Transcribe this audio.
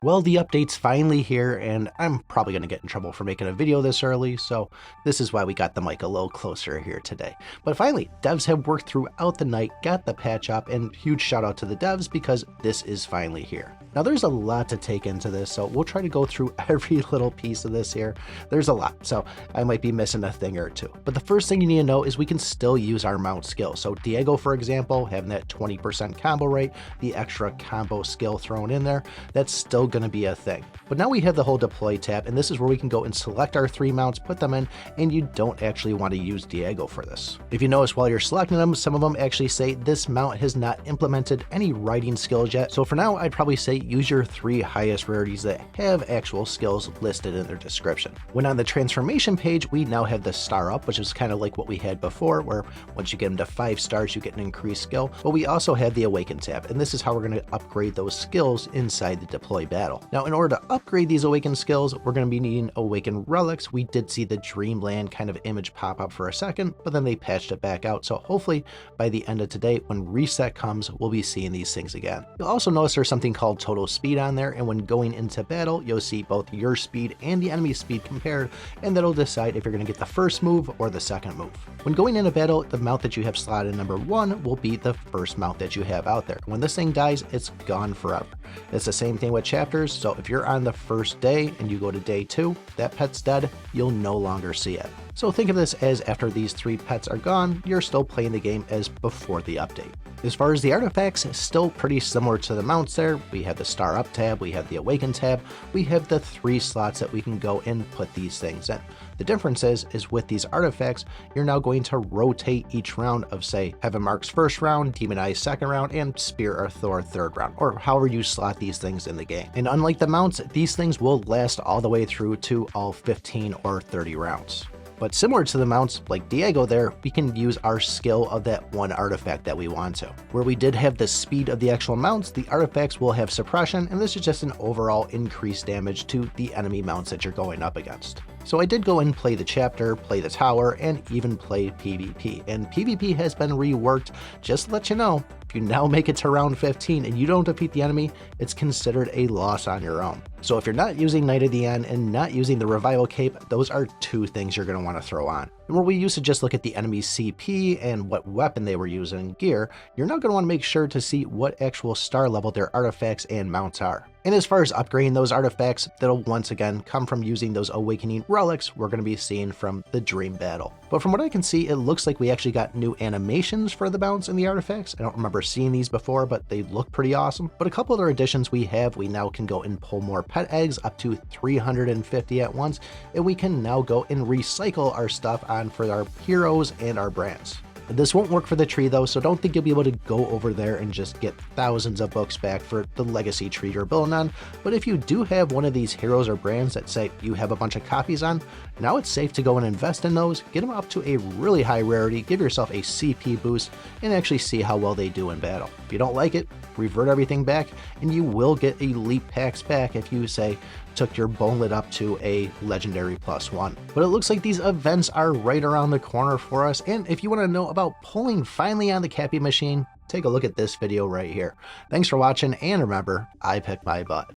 Well, the update's finally here, and I'm probably going to get in trouble for making a video this early, so this is why we got the mic a little closer here today. But finally, devs have worked throughout the night, got the patch up, and huge shout out to the devs because this is finally here. Now there's a lot to take into this, so we'll try to go through every little piece of this here. There's a lot, so I might be missing a thing or two. But the first thing you need to know is we can still use our mount skill. So Diego, for example, having that 20% combo rate, the extra combo skill thrown in there, that's still going to be a thing. But now we have the whole deploy tab, and this is where we can go and select our 3 mounts, put them in, and you don't actually want to use Diego for this. If you notice while you're selecting them, some of them actually say this mount has not implemented any riding skills yet. So for now, I'd probably say use your 3 highest rarities that have actual skills listed in their description. When on the transformation page, we now have the star up, which is kind of like what we had before, where once you get them to 5 stars, you get an increased skill. But we also have the awaken tab, and this is how we're going to upgrade those skills inside the deploy battle. Now, in order to upgrade these awakened skills, we're going to be needing awakened relics. We did see the Dreamland kind of image pop up for a second, but then they patched it back out. So hopefully by the end of today, when reset comes, we'll be seeing these things again. You'll also notice there's something called total speed on there. And when going into battle, you'll see both your speed and the enemy's speed compared, and that'll decide if you're going to get the first move or the second move. When going into battle, the mount that you have slotted number 1 will be the first mount that you have out there. When this thing dies, it's gone forever. It's the same thing with chapters. So if you're on the first day and you go to day 2, that pet's dead, you'll no longer see it. So think of this as after these 3 pets are gone, you're still playing the game as before the update. As far as the artifacts, still pretty similar to the mounts there. We have the star up tab, we have the awaken tab, we have the 3 slots that we can go and put these things in. The difference is with these artifacts, you're now going to rotate each round of, say, Heaven Mark's first round, Demon Eyes second round, and Spear or Thor third round, or however you slot these things in the game. And unlike the mounts, these things will last all the way through to all 15 or 30 rounds. But similar to the mounts, like Diego there, we can use our skill of that one artifact that we want to. Where we did have the speed of the actual mounts, the artifacts will have suppression, and this is just an overall increased damage to the enemy mounts that you're going up against. So I did go and play the chapter, play the tower, and even play PvP. And PvP has been reworked. Just to let you know, if you now make it to round 15 and you don't defeat the enemy, it's considered a loss on your own. So if you're not using Knight of the End and not using the Revival Cape, those are 2 things you're going to want to throw on. And where we used to just look at the enemy's CP and what weapon they were using in gear, you're now going to want to make sure to see what actual star level their artifacts and mounts are. And as far as upgrading those artifacts, that'll once again come from using those awakening relics we're going to be seeing from the Dream Battle. But from what I can see, it looks like we actually got new animations for the mounts and the artifacts. I don't remember seeing these before, but they look pretty awesome. But a couple other additions we now can go and pull more pet eggs, up to 350 at once, and we can now go and recycle our stuff on for our heroes and our brands. This won't work for the tree though, so don't think you'll be able to go over there and just get thousands of books back for the legacy tree you're building on. But if you do have one of these heroes or brands that say you have a bunch of copies on, now it's safe to go and invest in those, get them up to a really high rarity, give yourself a CP boost, and actually see how well they do in battle. If you don't like it, revert everything back, and you will get elite packs back if you, say, took your bonelet up to a legendary +1. But it looks like these events are right around the corner for us, and if you want to know about pulling finally on the Cappy machine, take a look at this video right here. Thanks for watching, and remember, I pick my butt.